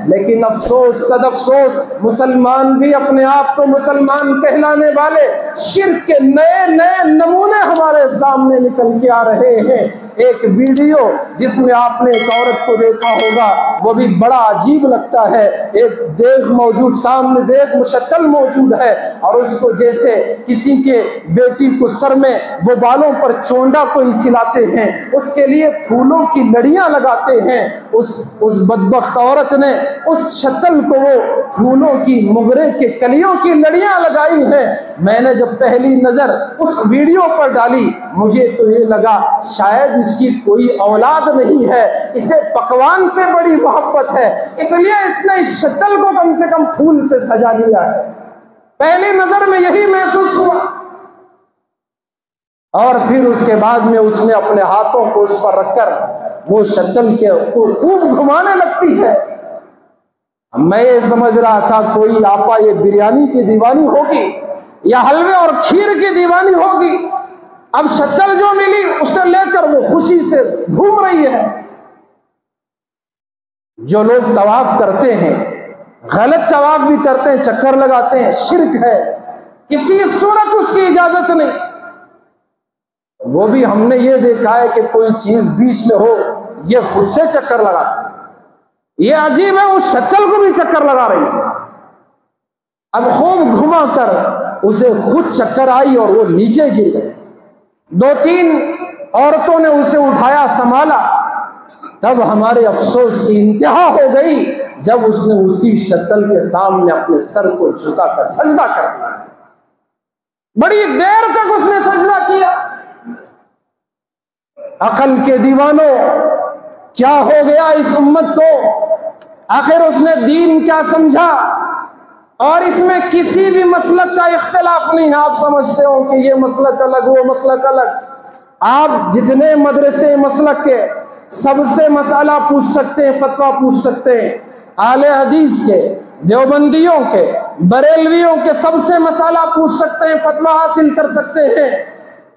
لیکن افسوس صد افسوس مسلمان بھی اپنے آپ کو مسلمان کہلانے والے شرک کے نئے نئے نمونے ہمارے سامنے نکل کے آ رہے ہیں۔ ایک ویڈیو جس میں آپ نے ایک عورت کو دیکھا ہوگا، وہ بھی بڑا عجیب لگتا ہے۔ ایک دیگ موجود، سامنے دیگ مشکل موجود ہے، اور اس کو جیسے کسی کے بیٹی کو سر میں وہ بالوں پر چونڈا کوئی سلاتے ہیں، اس کے لیے پھولوں کی لڑیاں لگاتے ہیں۔ اس بدبخت عورت نے اس شکل کو وہ پھولوں کی موگرے کے کلیوں کی لڑیاں لگائی ہیں۔ میں نے جب پہلی نظر اس ویڈیو پر ڈالی، مجھے تو یہ لگا شاید اس کی کوئی اولاد نہیں ہے، اسے پکوان سے بڑی محبت ہے، اس لیے اس نے اس شکل کو کم سے کم پھول سے سجا لیا ہے۔ پہلی نظر میں یہی محسوس ہوا، اور پھر اس کے بعد میں اس نے اپنے ہاتھوں کو اس پر رکھ کر وہ شکل کے خوب گھمانے لگتی ہے۔ میں یہ سمجھ رہا تھا کوئی آپا یہ بریانی کی دیوانی ہوگی یا حلوے اور کھیر کی دیوانی ہوگی، اب شکل جو ملی اسے لے کر وہ خوشی سے گھوم رہی ہے۔ جو لوگ طواف کرتے ہیں، غلط طواف بھی کرتے ہیں، چکر لگاتے ہیں، شرک ہے، کسی صورت اس کی اجازت نہیں۔ وہ بھی ہم نے یہ دیکھا ہے کہ کوئی چیز بیچ میں ہو، یہ خود سے چکر لگاتے ہیں۔ یہ عجیب ہے، اس شکل کو بھی چکر لگا رہی ہے۔ اب خوب گھما کر اسے خود چکر آئی اور وہ نیچے گر گئے۔ 2-3 عورتوں نے اسے اٹھایا، سنبھالا، تب ہمارے افسوس کی انتہا ہو گئی جب اس نے اسی شکل کے سامنے اپنے سر کو جھکا کر سجدہ کر دیا۔ بڑی دیر تک اس نے سجدہ کیا۔ عقل کے دیوانوں، کیا ہو گیا اس امت کو؟ آخر اس نے دین کیا سمجھا؟ اور اس میں کسی بھی مسلک کا اختلاف نہیں ہے۔ آپ سمجھتے ہو کہ یہ مسلک الگ، وہ مسلک الگ، آپ جتنے مدرسے مسلک کے سب سے مسئلہ پوچھ سکتے ہیں، فتویٰ پوچھ سکتے ہیں، اہل حدیث کے، دیوبندیوں کے، بریلویوں کے سب سے مسئلہ پوچھ سکتے ہیں، فتویٰ حاصل کر سکتے ہیں۔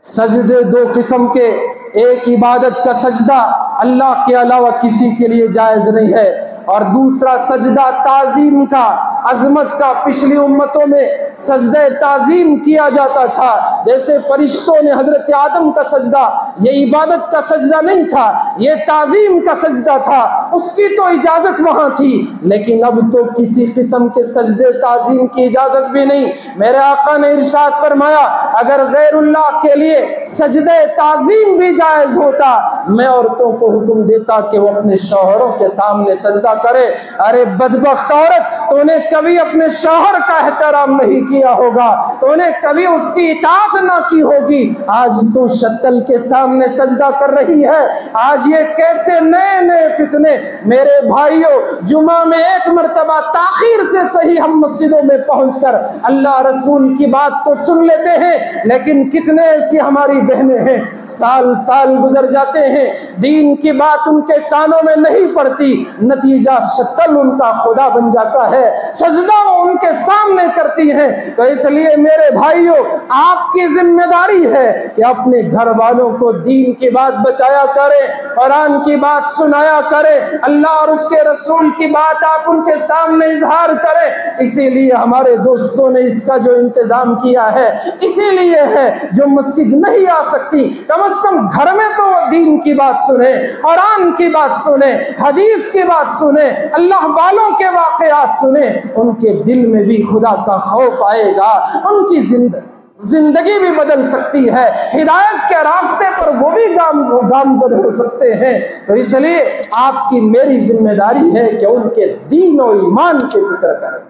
سجدے 2 قسم کے، ایک عبادت کا سجدہ اللہ کے علاوہ کسی کے لیے جائز نہیں ہے، اور دوسرا سجدہ تعظیم کا، عظمت کا۔ پچھلی امتوں میں سجدہ تعظیم کیا جاتا تھا، جیسے فرشتوں نے حضرت آدم کا سجدہ، یہ عبادت کا سجدہ نہیں تھا، یہ تعظیم کا سجدہ تھا، اس کی تو اجازت وہاں تھی، لیکن اب تو کسی قسم کے سجدے تعظیم کی اجازت بھی نہیں۔ میرے آقا نے ارشاد فرمایا اگر غیر اللہ کے لیے سجدہ تعظیم بھی جائز ہوتا، میں عورتوں کو حکم دیتا کہ وہ اپنے شوہروں کے سامنے سجدہ کرے۔ ارے بدبخت عورت، تو نے کبھی اپنے شوہر کا احترام نہیں کیا ہوگا، تو نے کبھی اس کی اطاعت نہ کی ہوگی، آج تو شکل کے سامنے سجدہ کر رہی ہے۔ آج یہ کیسے نئے نئے فتنے! میرے بھائیوں، جمعہ میں ایک مرتبہ تاخیر سے صحیح ہم مسجدوں میں پہنچ کر اللہ رسول کی بات کو سن لیتے ہیں، لیکن کتنے ایسی ہماری بہنیں ہیں سال سال گزر جاتے ہیں، دین کی بات ان کے کانوں میں نہیں پڑتی، نتیجہ شکل ان کا خدا بن جاتا ہے، سجدہ وہ ان کے سامنے کرتی ہیں۔ تو اس لیے میرے بھائیوں، آپ کی ذمہ داری ہے کہ اپنے گھر والوں کو دین کی بات بتایا کریں، قرآن کی بات سنایا کریں، اللہ اور اس کے رسول کی بات آپ ان کے سامنے اظہار کریں۔ اسی لیے ہمارے دوستوں نے اس کا جو انتظام کیا ہے، اسی لیے ہے جو مسجد نہیں آ سکتی، کم از کم گھر میں تو وہ دین کی بات سنیں، قرآن کی بات سنیں، حدیث کی بات سنیں، اللہ والوں کے واقعات سنیں، ان کے دل میں بھی خدا کا خوف آئے گا، ان کی زندگی بھی بدل سکتی ہے، ہدایت کے راستے پر وہ بھی گامزن ہو سکتے ہیں۔ تو اس لیے آپ کی میری ذمہ داری ہے کہ ان کے دین و ایمان کی فکر کریں۔